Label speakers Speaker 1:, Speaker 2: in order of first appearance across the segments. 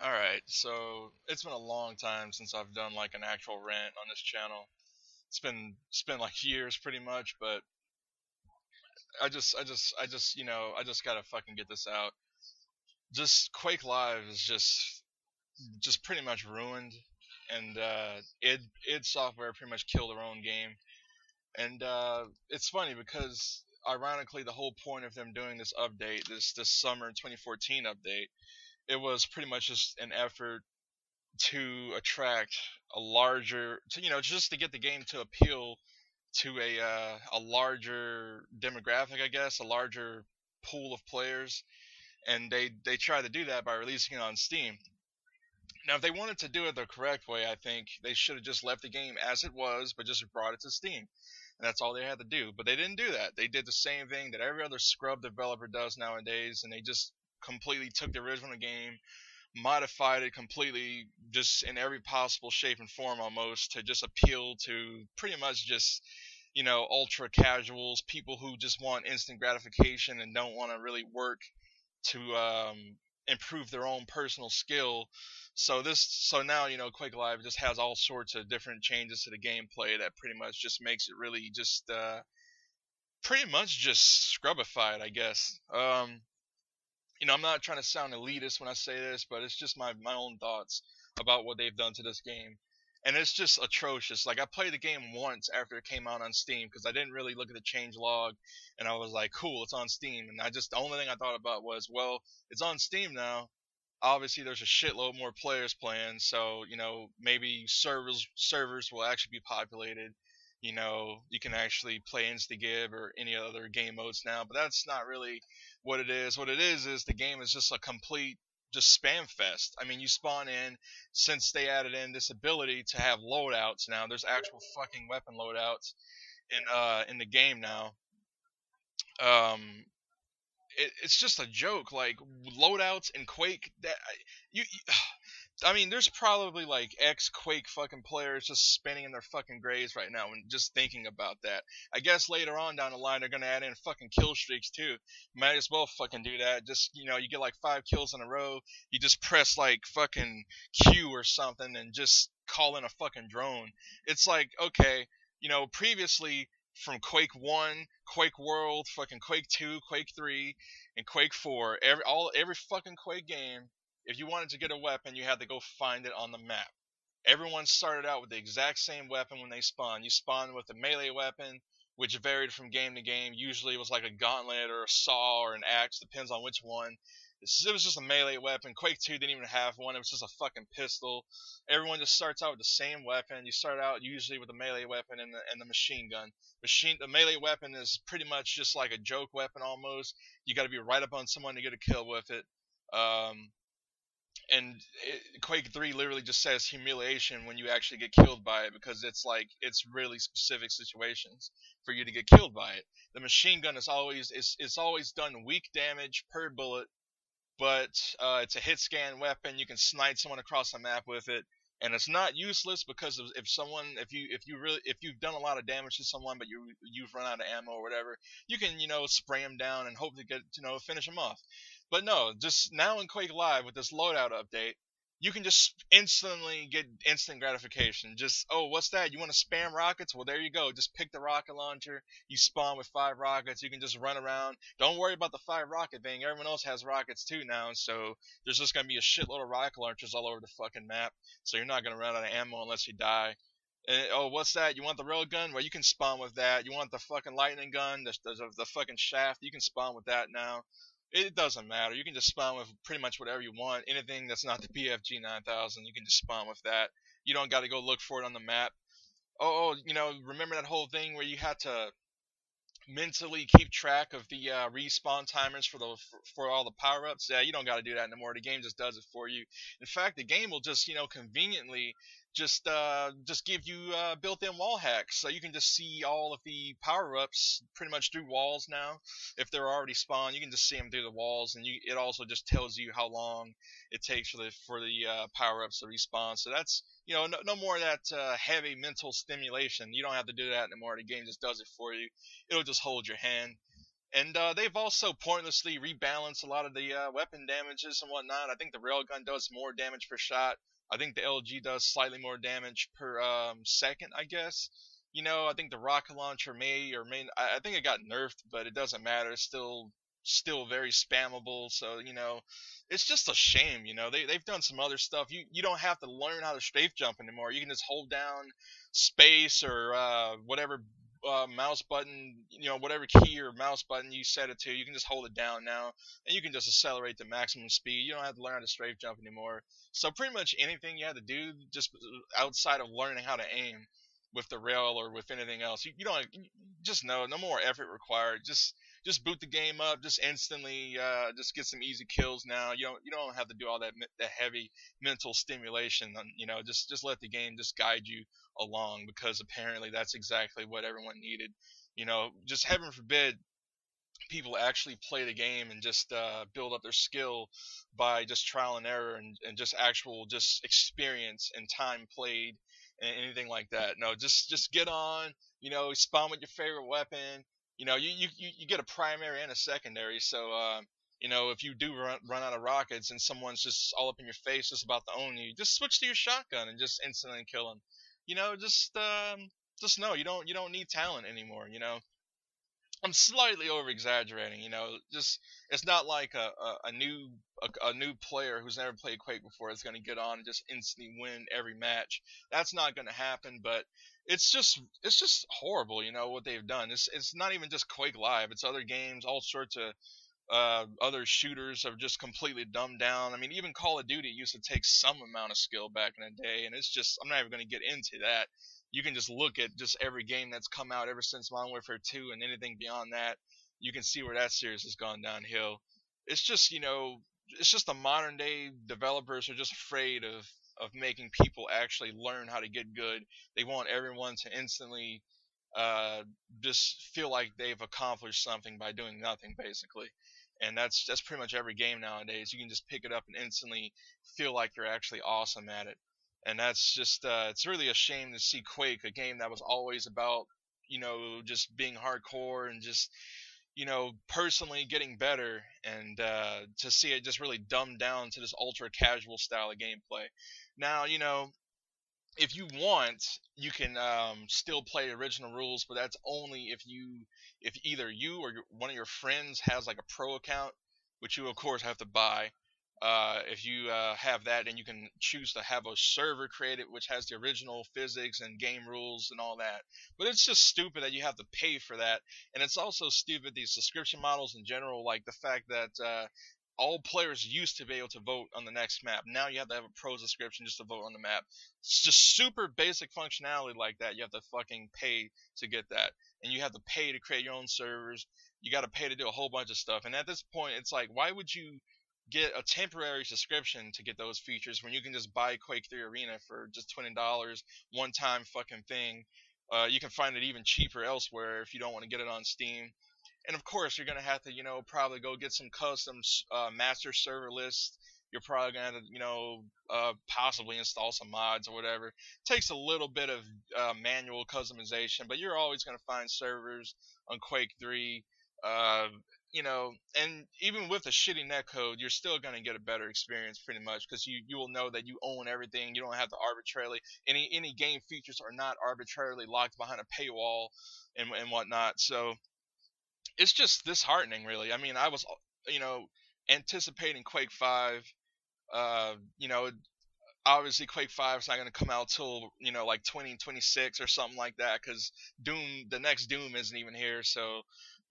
Speaker 1: Alright, so it's been a long time since I've done like an actual rant on this channel. It's been like years pretty much, but I just gotta fucking get this out. Just Quake Live is just pretty much ruined, and id Software pretty much killed their own game. And it's funny because ironically, the whole point of them doing this update, this summer 2014 update, it was pretty much just an effort to attract a larger, just to get the game to appeal to a larger demographic, I guess, a larger pool of players, and they try to do that by releasing it on Steam. Now, if they wanted to do it the correct way, I think they should have just left the game as it was, but just brought it to Steam, and that's all they had to do. But they didn't do that. They did the same thing that every other scrub developer does nowadays, and they just completely took the original game, modified it completely, just in every possible shape and form almost, to just appeal to pretty much just ultra casuals, people who just want instant gratification and don't want to really work to improve their own personal skill. So now Quake Live just has all sorts of different changes to the gameplay that pretty much just makes it really just pretty much just scrubified, I guess. I'm not trying to sound elitist when I say this, but it's just my own thoughts about what they've done to this game. And it's just atrocious. Like, I played the game once after it came out on Steam because I didn't really look at the change log, and I was like, cool, it's on Steam. And the only thing I thought about was, well, it's on Steam now. Obviously, there's a shitload more players playing, so maybe servers will actually be populated. You can actually play Instagib or any other game modes now, but that's not really what it is. What it is the game is just a complete just spam fest. I mean, you spawn in, since they added in this ability to have loadouts now. There's actual fucking weapon loadouts in the game now. Um, it's just a joke. Like, loadouts in Quake, I mean, there's probably like ex Quake fucking players just spinning in their fucking graves right now and just thinking about that. I guess later on down the line they're gonna add in fucking kill streaks too. Might as well fucking do that. Just you get like 5 kills in a row, you just press like fucking Q or something and just call in a fucking drone. It's like, okay, previously from Quake 1, Quake World, fucking Quake 2, Quake 3, and Quake 4, every fucking Quake game, if you wanted to get a weapon, you had to go find it on the map. Everyone started out with the exact same weapon when they spawned. You spawned with a melee weapon, which varied from game to game. Usually it was like a gauntlet or a saw or an axe, depends on which one. It was just a melee weapon. Quake 2 didn't even have one. It was just a fucking pistol. Everyone just starts out with the same weapon. You start out usually with a melee weapon and the machine gun. The melee weapon is pretty much just like a joke weapon almost. You got to be right up on someone to get a kill with it. Um, Quake 3 literally just says humiliation when you actually get killed by it, because it's really specific situations for you to get killed by it. The machine gun is always it's always done weak damage per bullet, but it's a hit scan weapon. You can snipe someone across the map with it, and it's not useless because if you've done a lot of damage to someone, but you've run out of ammo or whatever, you can spray them down and hope to get finish them off. But no, just now in Quake Live with this loadout update, you can just instantly get instant gratification. Just, oh, what's that? You want to spam rockets? Well, there you go. Just pick the rocket launcher. You spawn with 5 rockets. You can just run around. Don't worry about the 5 rocket thing. Everyone else has rockets too now, so there's just gonna be a shitload of rocket launchers all over the fucking map. So you're not gonna run out of ammo unless you die. And, oh, what's that? You want the railgun? Well, you can spawn with that. You want the fucking lightning gun? The fucking shaft? You can spawn with that now. It doesn't matter. You can just spawn with pretty much whatever you want. Anything that's not the BFG 9000, you can just spawn with that. You don't got to go look for it on the map. Remember that whole thing where you had to mentally keep track of the respawn timers for all the power ups? Yeah, you don't got to do that anymore. The game just does it for you. In fact, the game will just conveniently just give you built-in wall hacks, so you can just see all of the power-ups pretty much through walls now. If they're already spawned, you can just see them through the walls, and it also just tells you how long it takes for the power-ups to respawn. So that's no more of that heavy mental stimulation. You don't have to do that anymore. The game just does it for you. It'll just hold your hand. And they've also pointlessly rebalanced a lot of the weapon damages and whatnot. I think the railgun does more damage per shot. I think the LG does slightly more damage per second, I guess. I think the rocket launcher may or may. I think it got nerfed, but it doesn't matter. It's still very spammable. So it's just a shame. They've done some other stuff. You don't have to learn how to strafe jump anymore. You can just hold down space or whatever mouse button, whatever key or mouse button you set it to, you can just hold it down now, and you can just accelerate to maximum speed. You don't have to learn how to strafe jump anymore. So pretty much anything you have to do, just outside of learning how to aim with the rail or with anything else, you don't just no more effort required. Just boot the game up, just instantly, just get some easy kills now. You don't have to do all that heavy mental stimulation. Just let the game just guide you along, because apparently that's exactly what everyone needed. Just heaven forbid people actually play the game and just build up their skill by just trial and error, and just actual just experience and time played and anything like that. No, just get on, spawn with your favorite weapon. You get a primary and a secondary, so if you do run out of rockets and someone's just all up in your face just about to own you, just switch to your shotgun and just instantly kill them. Just know you don't need talent anymore. I'm slightly over exaggerating. Just it's not like a new player who's never played Quake before is going to get on and just instantly win every match. That's not going to happen. But it's just horrible. What they've done. It's not even just Quake Live. It's other games, all sorts of other shooters have just completely dumbed down. I mean, even Call of Duty used to take some amount of skill back in the day, and it's just I'm not even going to get into that. You can just look at just every game that's come out ever since Modern Warfare 2 and anything beyond that. You can see where that series has gone downhill. It's just it's just the modern day developers are just afraid of making people actually learn how to get good. They want everyone to instantly uh, just feel like they've accomplished something by doing nothing, basically. And that's pretty much every game nowadays. You can just pick it up and instantly feel like you're actually awesome at it. And that's just it's really a shame to see Quake, a game that was always about just being hardcore and just personally getting better, and to see it just really dumbed down to this ultra casual style of gameplay. Now, if you want, you can still play original rules, but that's only if either you or one of your friends has like a pro account, which you of course have to buy. If you have that, then you can choose to have a server created which has the original physics and game rules and all that. But it's just stupid that you have to pay for that, and it's also stupid these subscription models in general, like the fact that all players used to be able to vote on the next map. Now you have to have a pro subscription just to vote on the map. It's just super basic functionality like that. You have to fucking pay to get that, and you have to pay to create your own servers. You got to pay to do a whole bunch of stuff. And at this point, it's like, why would you get a temporary subscription to get those features when you can just buy Quake 3 Arena for just $20, one time fucking thing? You can find it even cheaper elsewhere if you don't want to get it on Steam. And of course, you're gonna have to, probably go get some custom master server lists. You're probably gonna have to, possibly install some mods or whatever. It takes a little bit of manual customization, but you're always gonna find servers on Quake 3. Uh, and even with a shitty netcode, you're still gonna get a better experience pretty much, because you will know that you own everything. You don't have to arbitrarily any game features are not arbitrarily locked behind a paywall and whatnot. So it's just disheartening, really. I mean, I was, you know, anticipating Quake 5. Uh, you know, Obviously Quake 5 is not going to come out till, like 2026 or something like that, because the next Doom isn't even here. So,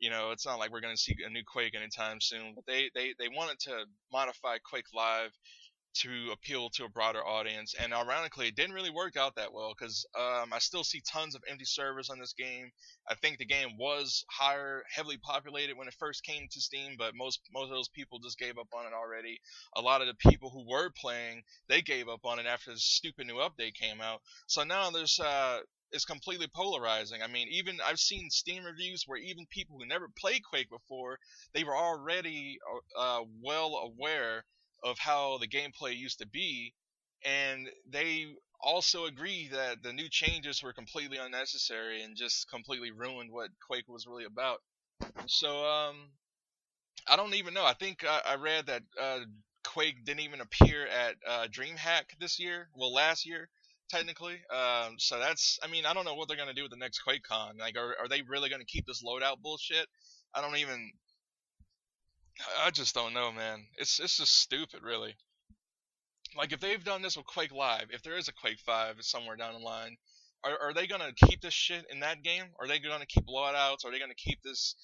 Speaker 1: it's not like we're going to see a new Quake anytime soon. But they wanted to modify Quake Live to appeal to a broader audience, and ironically it didn't really work out that well, because I still see tons of empty servers on this game. I think the game was heavily populated when it first came to Steam, but most of those people just gave up on it already. A lot of the people who were playing, they gave up on it after the stupid new update came out. So now it's completely polarizing. I mean, even I've seen Steam reviews where even people who never played Quake before, they were already well aware of how the gameplay used to be, and they also agree that the new changes were completely unnecessary and just completely ruined what Quake was really about. So I don't even know. I think I read that Quake didn't even appear at DreamHack this year. Well, last year, technically. So that's. I mean, I don't know what they're gonna do with the next QuakeCon. Like, are they really gonna keep this loadout bullshit? I don't even. I just don't know, man. It's just stupid, really. Like if they've done this with Quake Live, if there is a Quake 5 somewhere down the line, are they gonna keep this shit in that game? Are they gonna keep loadouts? Are they gonna keep this?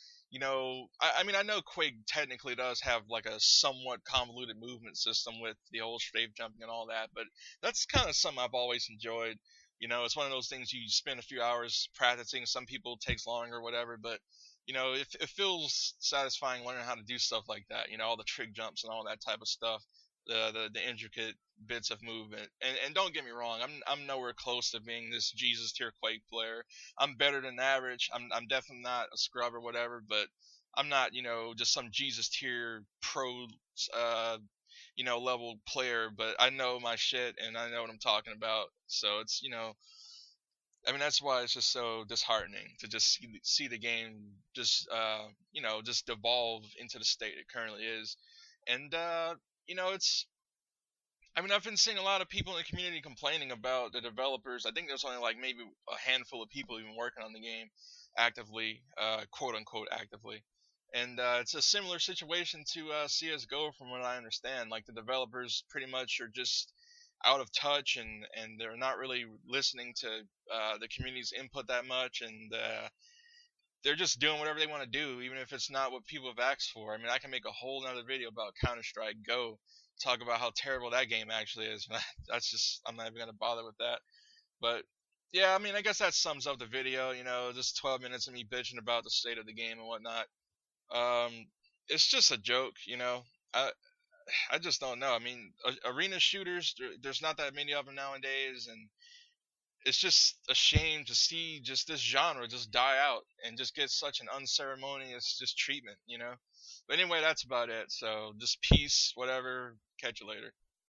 Speaker 1: I mean, I know Quake technically does have like a somewhat convoluted movement system with the whole strafe jumping and all that, but that's kind of something I've always enjoyed. It's one of those things you spend a few hours practicing. Some people it takes longer, or whatever, but it feels satisfying learning how to do stuff like that. All the trick jumps and all that type of stuff, the intricate bits of movement. And don't get me wrong, I'm nowhere close to being this Jesus tier Quake player. I'm better than average. I'm definitely not a scrub or whatever, but I'm not just some Jesus tier pro level player. But I know my shit and I know what I'm talking about. So it's I mean that's why it's just so disheartening to just see the game just just devolve into the state it currently is. And it's I mean, I've been seeing a lot of people in the community complaining about the developers. I think there's only like maybe a handful of people even working on the game actively, quote unquote actively. And it's a similar situation to CS:GO, from what I understand. Like the developers pretty much are just out of touch, and they're not really listening to the community's input that much, and they're just doing whatever they want to do, even if it's not what people have asked for. I mean, I can make a whole nother video about Counter Strike Go, talk about how terrible that game actually is. That's just I'm not even gonna bother with that. But yeah, I mean, I guess that sums up the video. Just 12 minutes of me bitching about the state of the game and whatnot. Um, it's just a joke. I I just don't know. I mean, arena shooters, there's not that many of them nowadays, and it's just a shame to see just this genre just die out and just get such an unceremonious just treatment. But anyway, that's about it. So just peace, whatever. Catch you later.